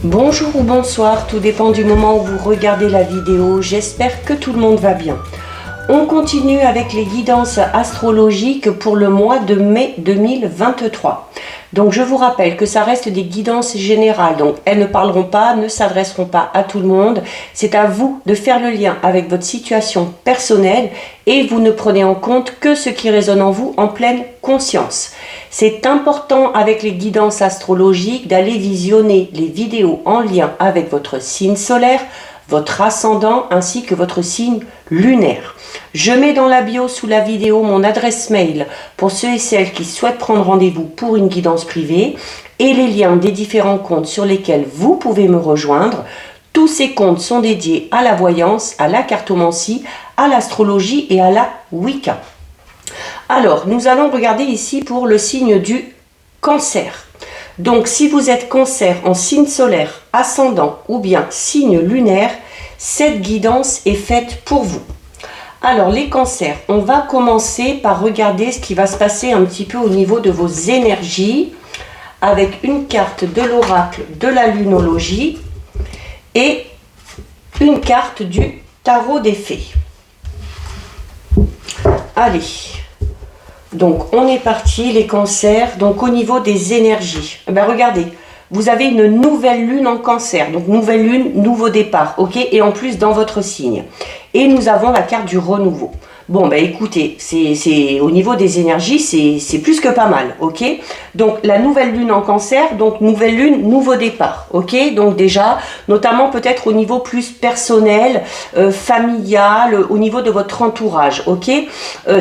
Bonjour ou bonsoir, tout dépend du moment où vous regardez la vidéo. J'espère que tout le monde va bien. On continue avec les guidances astrologiques pour le mois de mai 2023. Donc je vous rappelle que ça reste des guidances générales, donc elles ne parleront pas, ne s'adresseront pas à tout le monde. C'est à vous de faire le lien avec votre situation personnelle et vous ne prenez en compte que ce qui résonne en vous en pleine conscience. C'est important avec les guidances astrologiques d'aller visionner les vidéos en lien avec votre signe solaire, votre ascendant ainsi que votre signe lunaire. Je mets dans la bio sous la vidéo mon adresse mail pour ceux et celles qui souhaitent prendre rendez-vous pour une guidance privée et les liens des différents comptes sur lesquels vous pouvez me rejoindre. Tous ces comptes sont dédiés à la voyance, à la cartomancie, à l'astrologie et à la Wicca. Alors, nous allons regarder ici pour le signe du Cancer. Donc, si vous êtes Cancer en signe solaire, ascendant ou bien signe lunaire, cette guidance est faite pour vous. Alors, les Cancers, on va commencer par regarder ce qui va se passer un petit peu au niveau de vos énergies avec une carte de l'oracle de la lunologie et une carte du tarot des fées. Allez. Donc, on est parti, les Cancers. Donc, au niveau des énergies, regardez, vous avez une nouvelle lune en Cancer. Donc, nouvelle lune, nouveau départ, ok? Et en plus, dans votre signe. Et nous avons la carte du renouveau. Bon, écoutez, c'est au niveau des énergies, c'est plus que pas mal, ok? Donc, la nouvelle lune en Cancer, donc nouvelle lune, nouveau départ, ok? Donc déjà, notamment peut-être au niveau plus personnel, familial, au niveau de votre entourage, ok?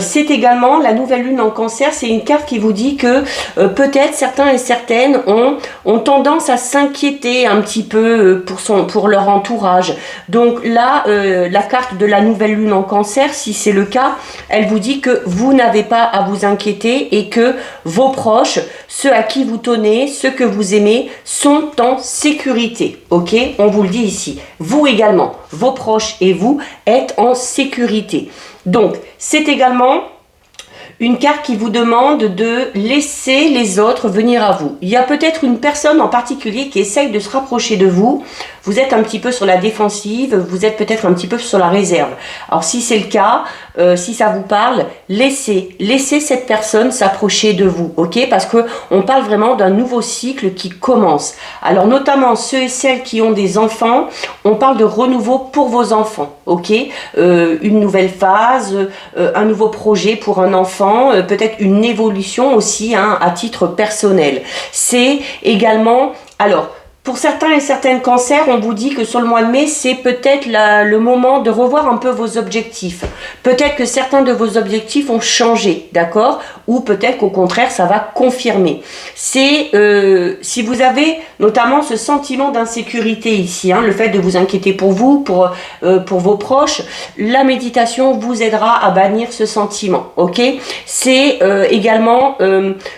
C'est également, la nouvelle lune en Cancer, c'est une carte qui vous dit que peut-être certains et certaines ont tendance à s'inquiéter un petit peu pour leur entourage. Donc là, la carte de la nouvelle lune en Cancer, si c'est le cas, elle vous dit que vous n'avez pas à vous inquiéter et que vos proches, ceux à qui vous tenez, ceux que vous aimez, sont en sécurité. Ok? On vous le dit ici. Vous également, vos proches et vous êtes en sécurité. Donc, c'est également une carte qui vous demande de laisser les autres venir à vous. Il y a peut-être une personne en particulier qui essaye de se rapprocher de vous. Vous êtes un petit peu sur la défensive, vous êtes peut-être un petit peu sur la réserve. Alors si c'est le cas, si ça vous parle, laissez cette personne s'approcher de vous, ok? Parce que on parle vraiment d'un nouveau cycle qui commence. Alors notamment ceux et celles qui ont des enfants, on parle de renouveau pour vos enfants, ok? Une nouvelle phase, un nouveau projet pour un enfant, peut-être une évolution aussi à titre personnel. C'est également, alors, pour certains et certaines cancers, on vous dit que sur le mois de mai, c'est peut-être le moment de revoir un peu vos objectifs. Peut-être que certains de vos objectifs ont changé, d'accord? Ou peut-être qu'au contraire, ça va confirmer. C'est si vous avez notamment ce sentiment d'insécurité ici, le fait de vous inquiéter pour vous, pour vos proches, la méditation vous aidera à bannir ce sentiment, ok? C'est également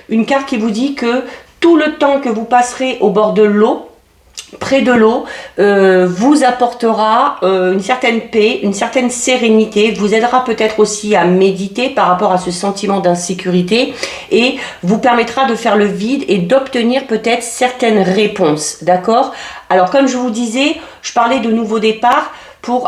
une carte qui vous dit que tout le temps que vous passerez au bord de l'eau, près de l'eau, vous apportera une certaine paix, une certaine sérénité, vous aidera peut-être aussi à méditer par rapport à ce sentiment d'insécurité et vous permettra de faire le vide et d'obtenir peut-être certaines réponses, d'accord? Alors comme je vous disais, je parlais de nouveau départ,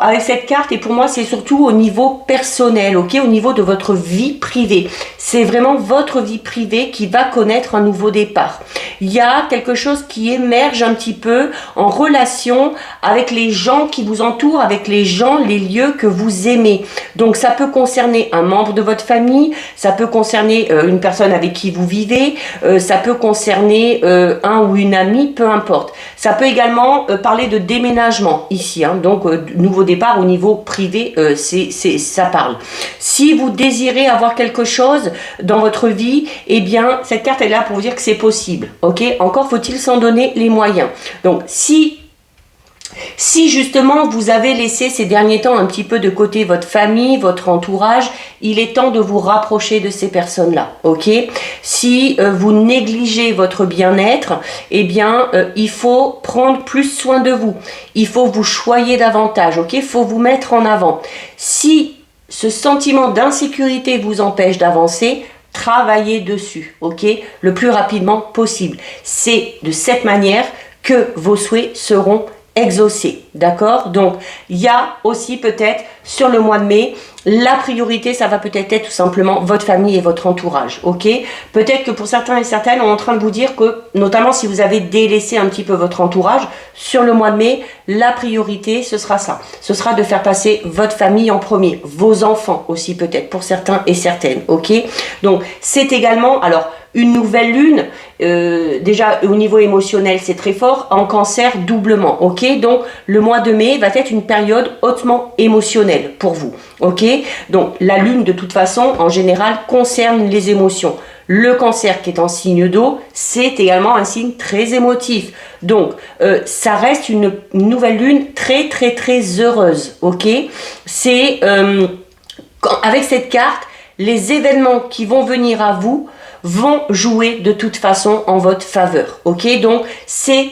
avec cette carte, et pour moi c'est surtout au niveau personnel, ok, au niveau de votre vie privée. C'est vraiment votre vie privée qui va connaître un nouveau départ. Il y a quelque chose qui émerge un petit peu en relation avec les gens qui vous entourent, avec les gens, les lieux que vous aimez. Donc ça peut concerner un membre de votre famille, ça peut concerner une personne avec qui vous vivez, ça peut concerner un ou une amie, peu importe. Ça peut également parler de déménagement ici, donc nouveau départ au niveau privé, ça parle. Si vous désirez avoir quelque chose dans votre vie, eh bien cette carte est là pour vous dire que c'est possible, ok? Encore faut-il s'en donner les moyens. Donc si justement vous avez laissé ces derniers temps un petit peu de côté votre famille, votre entourage, il est temps de vous rapprocher de ces personnes-là, ok? Si vous négligez votre bien-être, eh bien il faut prendre plus soin de vous. Il faut vous choyer davantage, ok? Il faut vous mettre en avant. Si ce sentiment d'insécurité vous empêche d'avancer, travaillez dessus, ok? Le plus rapidement possible. C'est de cette manière que vos souhaits seront exaucés, d'accord? Donc, il y a aussi peut-être sur le mois de mai, la priorité, ça va peut-être être tout simplement votre famille et votre entourage, ok? Peut-être que pour certains et certaines, on est en train de vous dire que, notamment si vous avez délaissé un petit peu votre entourage, sur le mois de mai, la priorité, ce sera ça. Ce sera de faire passer votre famille en premier, vos enfants aussi peut-être, pour certains et certaines, ok? Donc, c'est également, alors, une nouvelle lune, déjà au niveau émotionnel c'est très fort, en cancer doublement, ok? Donc le mois de mai va être une période hautement émotionnelle pour vous, ok? Donc la lune de toute façon en général concerne les émotions. Le cancer qui est en signe d'eau, c'est également un signe très émotif. Donc ça reste une nouvelle lune très très très heureuse, ok? C'est avec cette carte, les événements qui vont venir à vous vont jouer de toute façon en votre faveur, ok? Donc c'est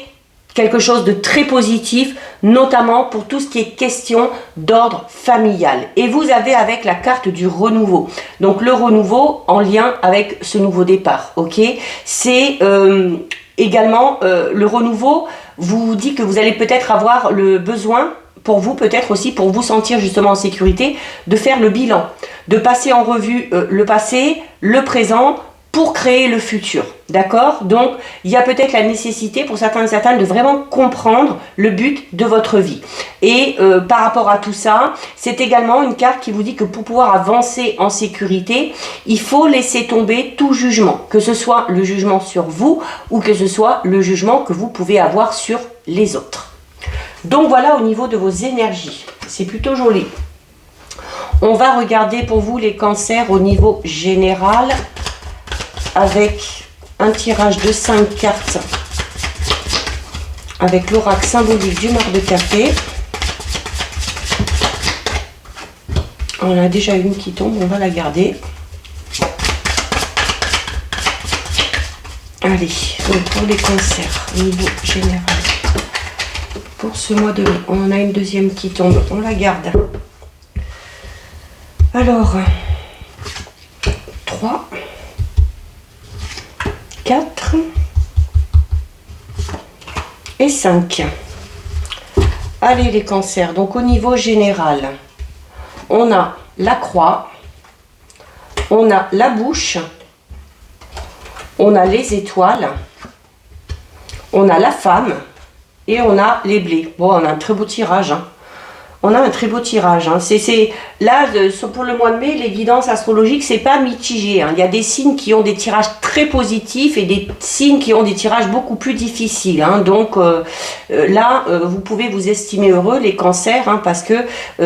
quelque chose de très positif, notamment pour tout ce qui est question d'ordre familial. Et vous avez avec la carte du renouveau, donc le renouveau en lien avec ce nouveau départ, ok? C'est également le renouveau vous dit que vous allez peut-être avoir le besoin, pour vous peut-être aussi, pour vous sentir justement en sécurité, de faire le bilan, de passer en revue le passé, le présent, pour créer le futur, d'accord? Donc, il y a peut-être la nécessité pour certains et certaines de vraiment comprendre le but de votre vie. Et par rapport à tout ça, c'est également une carte qui vous dit que pour pouvoir avancer en sécurité, il faut laisser tomber tout jugement, que ce soit le jugement sur vous ou que ce soit le jugement que vous pouvez avoir sur les autres. Donc voilà au niveau de vos énergies, c'est plutôt joli. On va regarder pour vous les cancers au niveau général, avec un tirage de 5 cartes avec l'oracle symbolique du mar de café. On a déjà une qui tombe, on va la garder. Allez, donc pour les cancers au niveau général, pour ce mois de mai, on en a une deuxième qui tombe, on la garde. Alors, 3, 4 et 5. Allez les cancers, donc au niveau général, on a la croix, on a la bouche, on a les étoiles, on a la femme et on a les blés. Bon, on a un très beau tirage, hein. On a un très beau tirage, hein. Là, pour le mois de mai, les guidances astrologiques, c'est pas mitigé, hein. Il y a des signes qui ont des tirages très positifs et des signes qui ont des tirages beaucoup plus difficiles, hein. Donc là, vous pouvez vous estimer heureux, les cancers, hein, parce que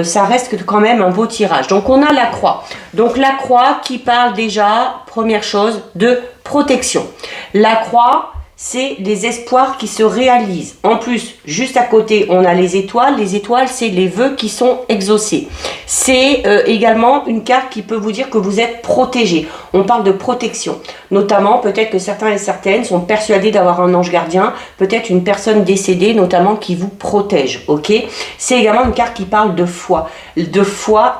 ça reste quand même un beau tirage. Donc on a la croix. Donc la croix qui parle déjà, première chose, de protection. La croix, c'est les espoirs qui se réalisent. En plus, juste à côté, on a les étoiles. Les étoiles, c'est les vœux qui sont exaucés. C'est également une carte qui peut vous dire que vous êtes protégé. On parle de protection. Notamment, peut-être que certains et certaines sont persuadés d'avoir un ange gardien, peut-être une personne décédée, notamment, qui vous protège. Ok? C'est également une carte qui parle de foi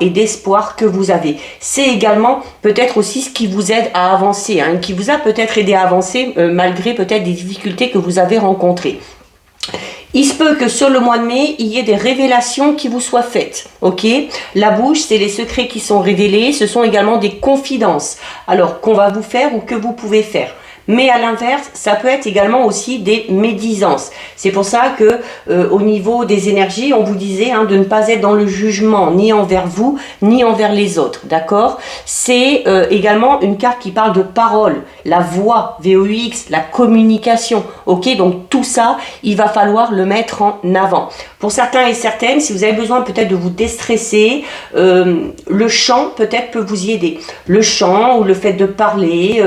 et d'espoir que vous avez. C'est également peut-être aussi ce qui vous aide à avancer, hein, qui vous a peut-être aidé à avancer malgré peut-être des difficultés que vous avez rencontrées. Il se peut que sur le mois de mai, il y ait des révélations qui vous soient faites, ok? La bouche, c'est les secrets qui sont révélés, ce sont également des confidences, alors qu'on va vous faire ou que vous pouvez faire. Mais à l'inverse, ça peut être également aussi des médisances. C'est pour ça que au niveau des énergies, on vous disait de ne pas être dans le jugement, ni envers vous, ni envers les autres, d'accord? C'est également une carte qui parle de parole, la voix, VOX, la communication, ok? Donc tout ça, il va falloir le mettre en avant. Pour certains et certaines, si vous avez besoin peut-être de vous déstresser, le chant peut-être peut vous y aider. Le chant ou le fait de parler,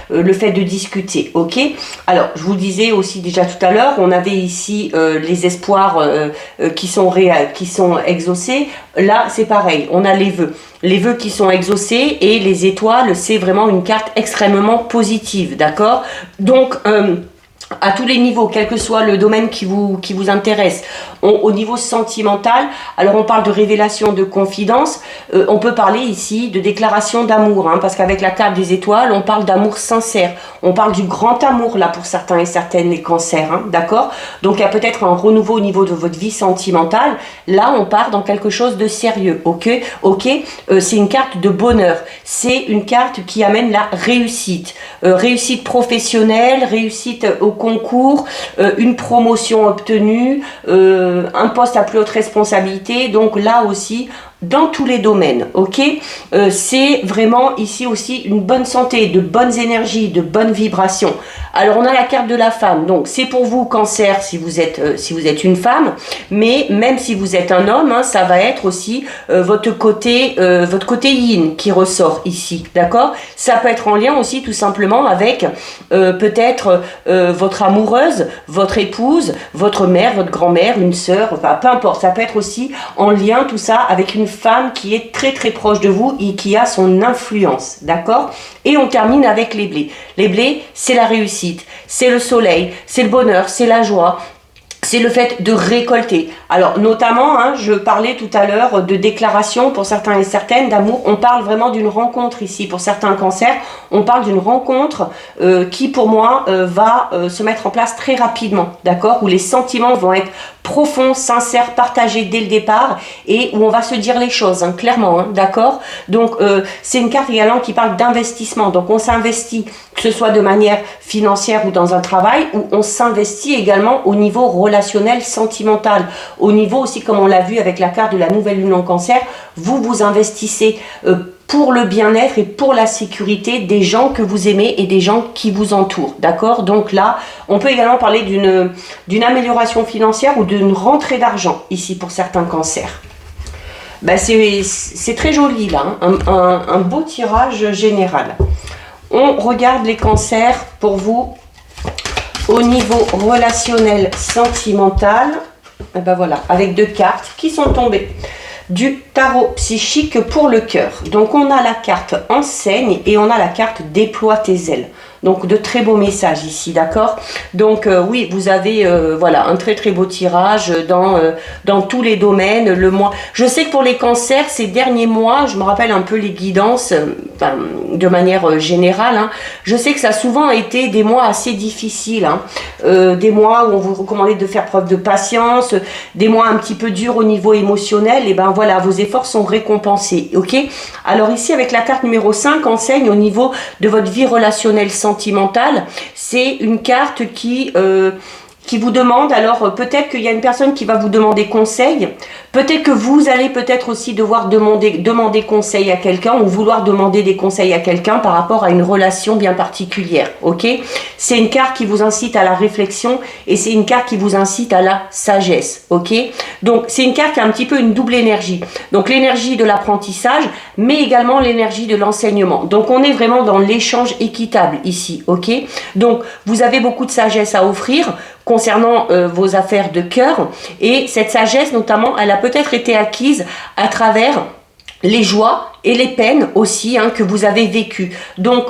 le fait de discuter. Ok. Alors, je vous disais aussi déjà tout à l'heure, on avait ici les espoirs qui sont exaucés. Là, c'est pareil, on a les vœux qui sont exaucés et les étoiles, c'est vraiment une carte extrêmement positive, d'accord? Donc, à tous les niveaux, quel que soit le domaine qui vous intéresse. Au niveau sentimental, alors on parle de révélation, de confidence, on peut parler ici de déclaration d'amour, hein, parce qu'avec la carte des étoiles, on parle d'amour sincère, on parle du grand amour là pour certains et certaines, les cancers, hein, d'accord? Donc il y a peut-être un renouveau au niveau de votre vie sentimentale, là on part dans quelque chose de sérieux, ok? C'est une carte de bonheur, c'est une carte qui amène la réussite, réussite professionnelle, réussite au concours, une promotion obtenue, un poste à plus haute responsabilité, donc là aussi dans tous les domaines, ok? C'est vraiment ici aussi une bonne santé, de bonnes énergies, de bonnes vibrations. Alors on a la carte de la femme, donc c'est pour vous Cancer si vous êtes une femme, mais même si vous êtes un homme, hein, ça va être aussi votre côté yin qui ressort ici, d'accord? Ça peut être en lien aussi tout simplement avec peut-être votre amoureuse, votre épouse, votre mère, votre grand-mère, une sœur, enfin peu importe, ça peut être aussi en lien tout ça avec une femme qui est très très proche de vous et qui a son influence, d'accord? Et on termine avec les blés. Les blés, c'est la réussite, c'est le soleil, c'est le bonheur, c'est la joie, c'est le fait de récolter. Alors notamment, hein, je parlais tout à l'heure de déclaration pour certains et certaines d'amour. On parle vraiment d'une rencontre ici pour certains cancers. On parle d'une rencontre qui pour moi va se mettre en place très rapidement, d'accord? Où les sentiments vont être profonds, sincères, partagés dès le départ et où on va se dire les choses, hein, clairement, hein, d'accord? Donc c'est une carte également qui parle d'investissement. Donc on s'investit, que ce soit de manière financière ou dans un travail, ou on s'investit également au niveau relationnel, sentimental, au niveau aussi, comme on l'a vu avec la carte de la nouvelle lune en Cancer, vous vous investissez pour le bien-être et pour la sécurité des gens que vous aimez et des gens qui vous entourent, d'accord? Donc là, on peut également parler d'une amélioration financière ou d'une rentrée d'argent ici pour certains cancers. Ben c'est très joli là, hein, un beau tirage général. On regarde les cancers pour vous au niveau relationnel, sentimental. Et ben voilà, avec deux cartes qui sont tombées du tarot psychique pour le cœur. Donc on a la carte enseigne et on a la carte déploie tes ailes. Donc de très beaux messages ici, d'accord? Donc oui, vous avez voilà un très très beau tirage dans tous les domaines. Le mois, je sais que pour les cancers, ces derniers mois, je me rappelle un peu les guidances de manière générale, hein, je sais que ça a souvent été des mois assez difficiles, hein, des mois où on vous recommandait de faire preuve de patience, des mois un petit peu durs au niveau émotionnel, et ben voilà, vos efforts sont récompensés, ok? Alors ici avec la carte numéro 5, enseigne au niveau de votre vie relationnelle sentimentale, c'est une carte qui vous demande, alors peut-être qu'il y a une personne qui va vous demander conseil, peut-être que vous allez peut-être aussi devoir demander conseil à quelqu'un ou vouloir demander des conseils à quelqu'un par rapport à une relation bien particulière, ok? C'est une carte qui vous incite à la réflexion et c'est une carte qui vous incite à la sagesse, ok? Donc c'est une carte qui a un petit peu une double énergie, donc l'énergie de l'apprentissage mais également l'énergie de l'enseignement, donc on est vraiment dans l'échange équitable ici, ok? Donc vous avez beaucoup de sagesse à offrir concernant vos affaires de cœur et cette sagesse notamment elle a peut-être été acquise à travers les joies et les peines aussi hein, que vous avez vécues. Donc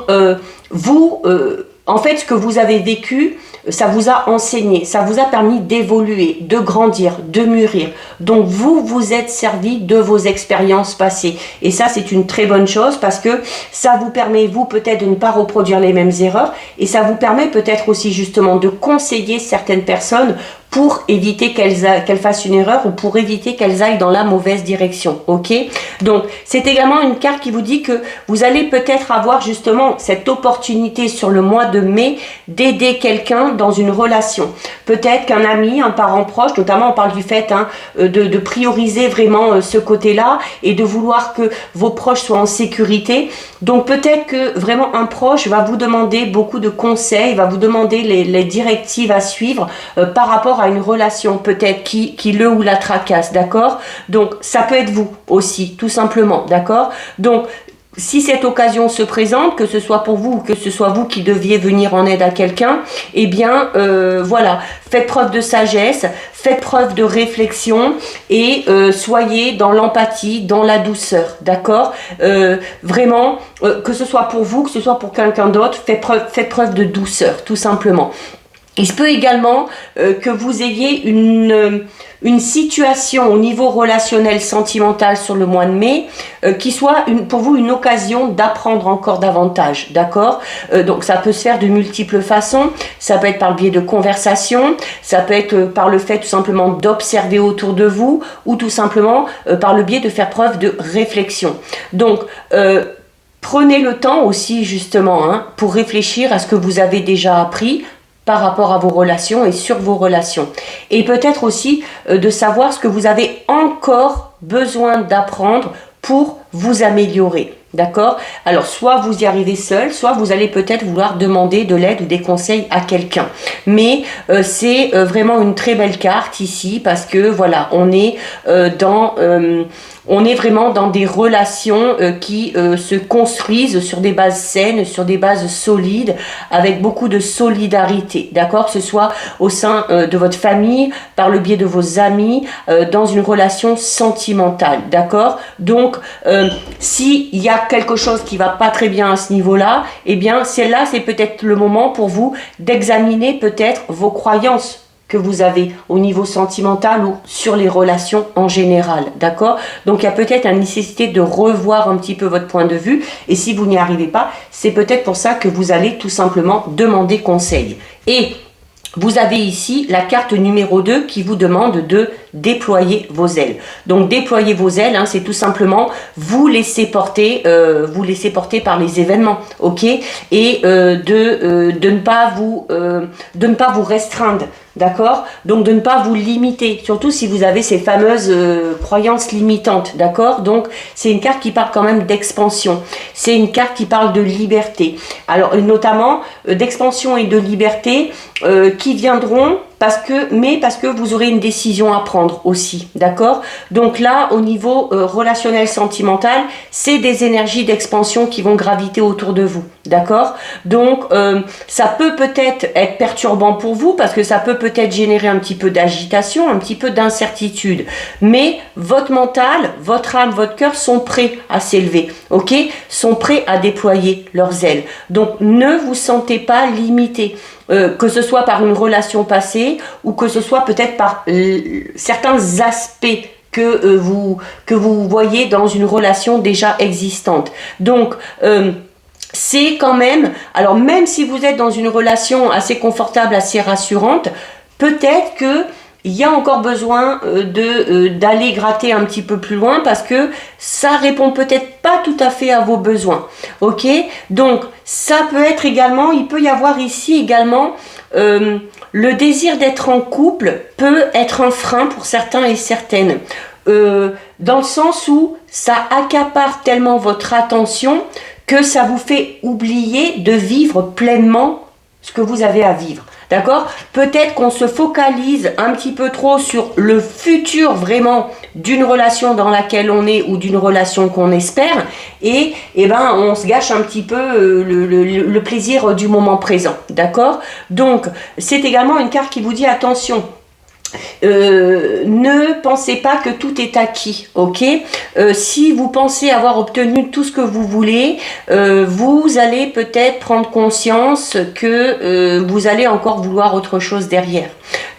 en fait ce que vous avez vécu, ça vous a enseigné, ça vous a permis d'évoluer, de grandir, de mûrir. Donc vous vous êtes servi de vos expériences passées. Et ça c'est une très bonne chose parce que ça vous permet vous peut-être de ne pas reproduire les mêmes erreurs et ça vous permet peut-être aussi justement de conseiller certaines personnes pour éviter qu'elles fassent une erreur ou pour éviter qu'elles aillent dans la mauvaise direction, ok? Donc, c'est également une carte qui vous dit que vous allez peut-être avoir justement cette opportunité sur le mois de mai d'aider quelqu'un dans une relation. Peut-être qu'un ami, un parent proche, notamment on parle du fait hein, de prioriser vraiment ce côté-là et de vouloir que vos proches soient en sécurité. Donc, peut-être que vraiment un proche va vous demander beaucoup de conseils, va vous demander les directives à suivre par rapport à une relation peut-être qui le ou la tracasse, d'accord? Donc ça peut être vous aussi, tout simplement, d'accord? Donc si cette occasion se présente, que ce soit pour vous ou que ce soit vous qui deviez venir en aide à quelqu'un, eh bien voilà, faites preuve de sagesse, faites preuve de réflexion et soyez dans l'empathie, dans la douceur, d'accord? Vraiment, que ce soit pour vous, que ce soit pour quelqu'un d'autre, faites preuve de douceur, tout simplement. Il se peut également que vous ayez une situation au niveau relationnel sentimental sur le mois de mai qui soit pour vous une occasion d'apprendre encore davantage, d'accord? Donc ça peut se faire de multiples façons, ça peut être par le biais de conversations, ça peut être par le fait tout simplement d'observer autour de vous ou tout simplement par le biais de faire preuve de réflexion. Donc prenez le temps aussi justement pour réfléchir à ce que vous avez déjà appris par rapport à vos relations et sur vos relations. Et peut-être aussi de savoir ce que vous avez encore besoin d'apprendre pour vous améliorer. D'accord? Alors, soit vous y arrivez seul, soit vous allez peut-être vouloir demander de l'aide ou des conseils à quelqu'un. Mais c'est vraiment une très belle carte ici parce que voilà, on est on est vraiment dans des relations qui se construisent sur des bases saines, sur des bases solides, avec beaucoup de solidarité, d'accord? Que ce soit au sein de votre famille, par le biais de vos amis, dans une relation sentimentale, d'accord? Donc, s'il y a quelque chose qui va pas très bien à ce niveau-là, eh bien, c'est peut-être le moment pour vous d'examiner peut-être vos croyances que vous avez au niveau sentimental ou sur les relations en général, d'accord? Donc il y a peut-être la nécessité de revoir un petit peu votre point de vue et si vous n'y arrivez pas, c'est peut-être pour ça que vous allez tout simplement demander conseil. Et vous avez ici la carte numéro 2 qui vous demande de déployer vos ailes. Donc déployer vos ailes, c'est tout simplement vous laisser porter par les événements, ok? Et de ne pas vous restreindre. D'accord? Donc de ne pas vous limiter, surtout si vous avez ces fameuses croyances limitantes, d'accord? Donc c'est une carte qui parle quand même d'expansion, c'est une carte qui parle de liberté, alors notamment d'expansion et de liberté qui viendront parce que vous aurez une décision à prendre aussi, d'accord? Donc là, au niveau relationnel sentimental, c'est des énergies d'expansion qui vont graviter autour de vous, d'accord? Donc ça peut peut-être être perturbant pour vous parce que ça peut peut-être générer un petit peu d'agitation, un petit peu d'incertitude, mais votre mental, votre âme, votre cœur sont prêts à s'élever, ok? Sont prêts à déployer leurs ailes. Donc ne vous sentez pas limité. Que ce soit par une relation passée ou que ce soit peut-être par certains aspects que vous voyez dans une relation déjà existante. Donc, c'est quand même, alors même si vous êtes dans une relation assez confortable, assez rassurante, peut-être que il y a encore besoin d'aller gratter un petit peu plus loin parce que ça répond peut-être pas tout à fait à vos besoins. Ok? Donc, ça peut être également, il peut y avoir ici également le désir d'être en couple peut être un frein pour certains et certaines. Dans le sens où ça accapare tellement votre attention que ça vous fait oublier de vivre pleinement ce que vous avez à vivre. D'accord? Peut-être qu'on se focalise un petit peu trop sur le futur vraiment d'une relation dans laquelle on est ou d'une relation qu'on espère et on se gâche un petit peu le plaisir du moment présent. D'accord? Donc, c'est également une carte qui vous dit attention. Ne pensez pas que tout est acquis, ok? Si vous pensez avoir obtenu tout ce que vous voulez, vous allez peut-être prendre conscience que vous allez encore vouloir autre chose derrière.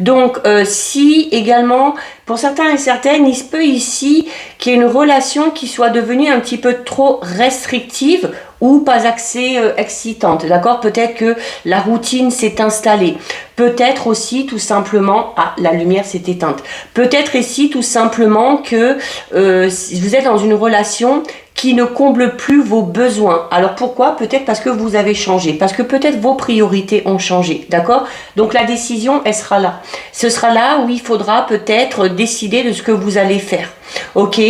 Donc, si également, pour certains et certaines, il se peut ici qu'il y ait une relation qui soit devenue un petit peu trop restrictive ou pas assez excitante, d'accord? Peut-être que la routine s'est installée. Peut-être aussi tout simplement, la lumière s'est éteinte. Peut-être ici tout simplement que vous êtes dans une relation qui ne comble plus vos besoins. Alors pourquoi? Peut-être parce que vous avez changé, parce que peut-être vos priorités ont changé, d'accord? Donc la décision, elle sera là. Ce sera là où il faudra peut-être décider de ce que vous allez faire, ok?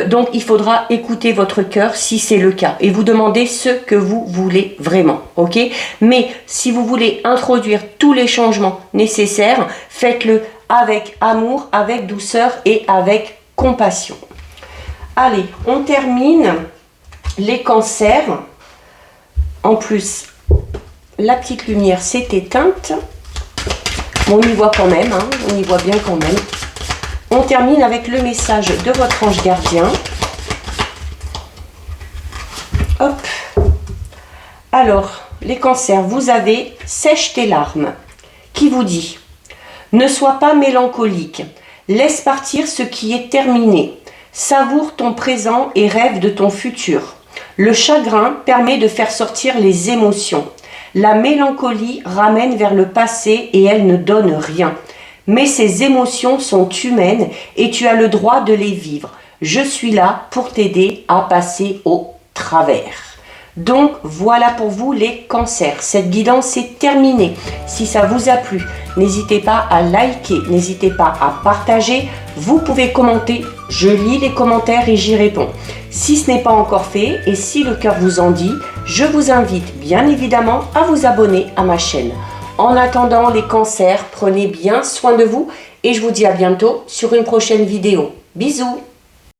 Donc il faudra écouter votre cœur si c'est le cas et vous demander ce que vous voulez vraiment, ok? Mais si vous voulez introduire tous les changements nécessaires, faites-le avec amour, avec douceur et avec compassion. Allez, on termine les cancers. En plus, la petite lumière s'est éteinte. On y voit quand même, on y voit bien quand même. On termine avec le message de votre ange gardien. Hop. Alors, les cancers, vous avez sèche tes larmes, qui vous dit: ne sois pas mélancolique, laisse partir ce qui est terminé, savoure ton présent et rêve de ton futur. Le chagrin permet de faire sortir les émotions. La mélancolie ramène vers le passé et elle ne donne rien. Mais ces émotions sont humaines et tu as le droit de les vivre. Je suis là pour t'aider à passer au travers. Donc voilà pour vous les cancers. Cette guidance est terminée. Si ça vous a plu, n'hésitez pas à liker, n'hésitez pas à partager. Vous pouvez commenter, je lis les commentaires et j'y réponds. Si ce n'est pas encore fait et si le cœur vous en dit, je vous invite bien évidemment à vous abonner à ma chaîne. En attendant les cancers, prenez bien soin de vous et je vous dis à bientôt sur une prochaine vidéo. Bisous!